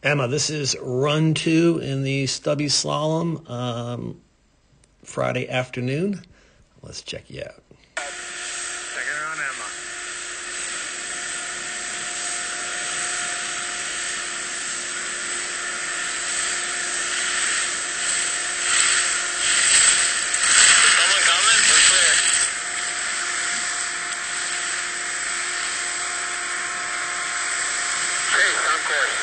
Emma, this is run 2 in the Stubbie Slalom Friday afternoon. Let's check you out. Check it on Emma. Is someone coming? We're clear. Chase, on course.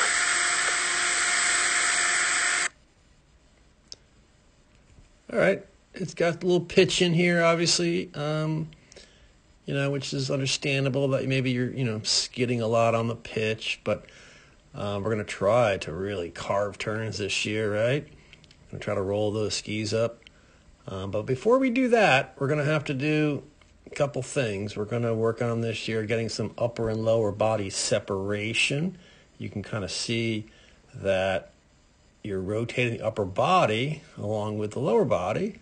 All right, it's got a little pitch in here, obviously, which is understandable that maybe you're, skidding a lot on the pitch, but we're going to try to really carve turns this year, right? Going to try to roll those skis up. But before we do that, we're going to have to do a couple things. We're going to work on this year getting some upper and lower body separation. You can kind of see that you're rotating the upper body along with the lower body.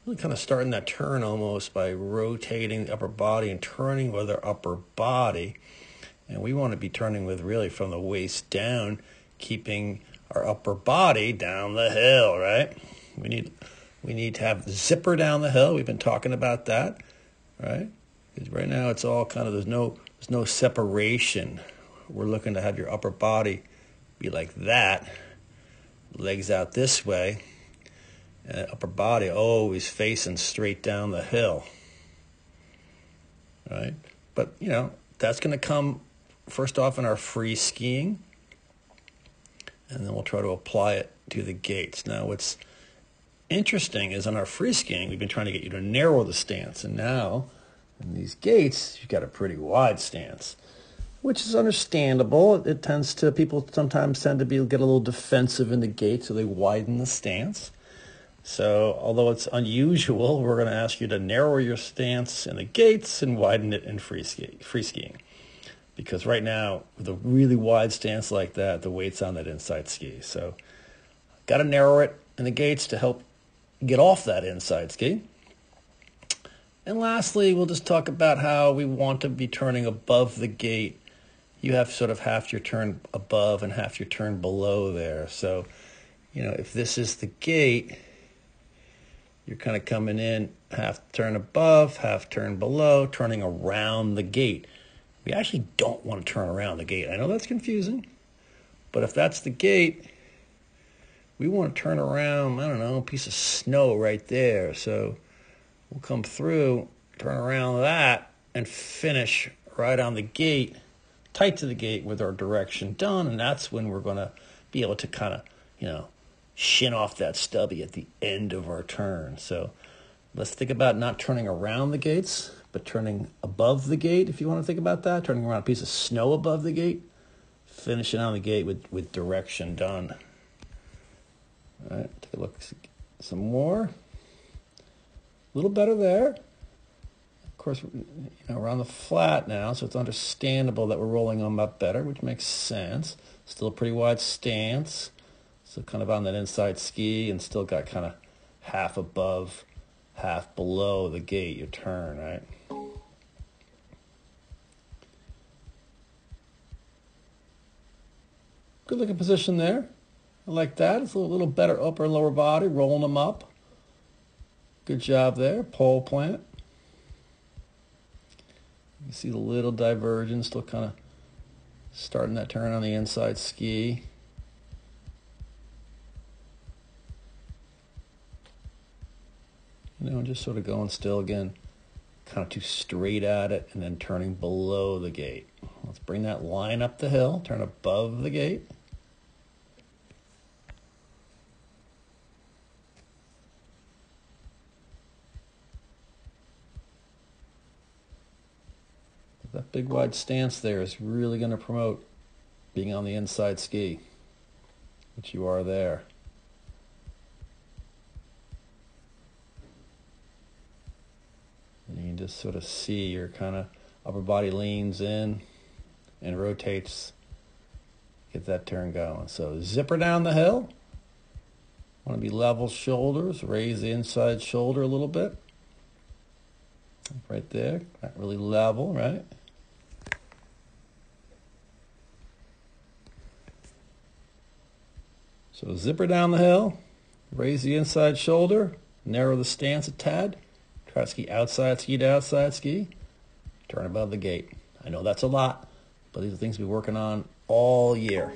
Really kind of starting that turn almost by rotating the upper body and turning with our upper body. And we want to be turning with really from the waist down, keeping our upper body down the hill, right? We need to have the zipper down the hill. We've been talking about that, right? Because right now it's all kind of, there's no separation. We're looking to have your upper body be like that. Legs out this way, and upper body always facing straight down the hill, right? But, that's going to come first off in our free skiing, and then we'll try to apply it to the gates. Now, what's interesting is on our free skiing, we've been trying to get you to narrow the stance, and now in these gates, you've got a pretty wide stance, which is understandable. People sometimes tend to get a little defensive in the gate, so they widen the stance. So although it's unusual, we're going to ask you to narrow your stance in the gates and widen it in free skiing. Because right now, with a really wide stance like that, the weight's on that inside ski. So got to narrow it in the gates to help get off that inside ski. And lastly, we'll just talk about how we want to be turning above the gate. You have sort of half your turn above and half your turn below there. So, if this is the gate, you're kind of coming in half turn above, half turn below, turning around the gate. We actually don't want to turn around the gate. I know that's confusing, but if that's the gate, we want to turn around, a piece of snow right there. So we'll come through, turn around that, and finish right on the gate, tight to the gate with our direction done, and that's when we're going to be able to kind of, shin off that stubby at the end of our turn. So let's think about not turning around the gates, but turning above the gate, if you want to think about that, turning around a piece of snow above the gate, finishing on the gate with direction done. All right, take a look, some more. A little better there. Of course, we're on the flat now, so it's understandable that we're rolling them up better, which makes sense. Still a pretty wide stance, so kind of on that inside ski, and still got kind of half above, half below the gate, your turn, right? Good looking position there. I like that. It's a little better upper and lower body, rolling them up. Good job there, pole plant. You see the little divergence, still kind of starting that turn on the inside ski. Just sort of going still again, kind of too straight at it, and then turning below the gate. Let's bring that line up the hill, turn above the gate. That big wide stance there is really going to promote being on the inside ski, which you are there. And you can just sort of see your kind of upper body leans in and rotates. Get that turn going. So zipper down the hill. Want to be level shoulders. Raise the inside shoulder a little bit. Right there. Not really level, right? So zipper down the hill, raise the inside shoulder, narrow the stance a tad, try to ski to outside ski, turn above the gate. I know that's a lot, but these are things we're working on all year.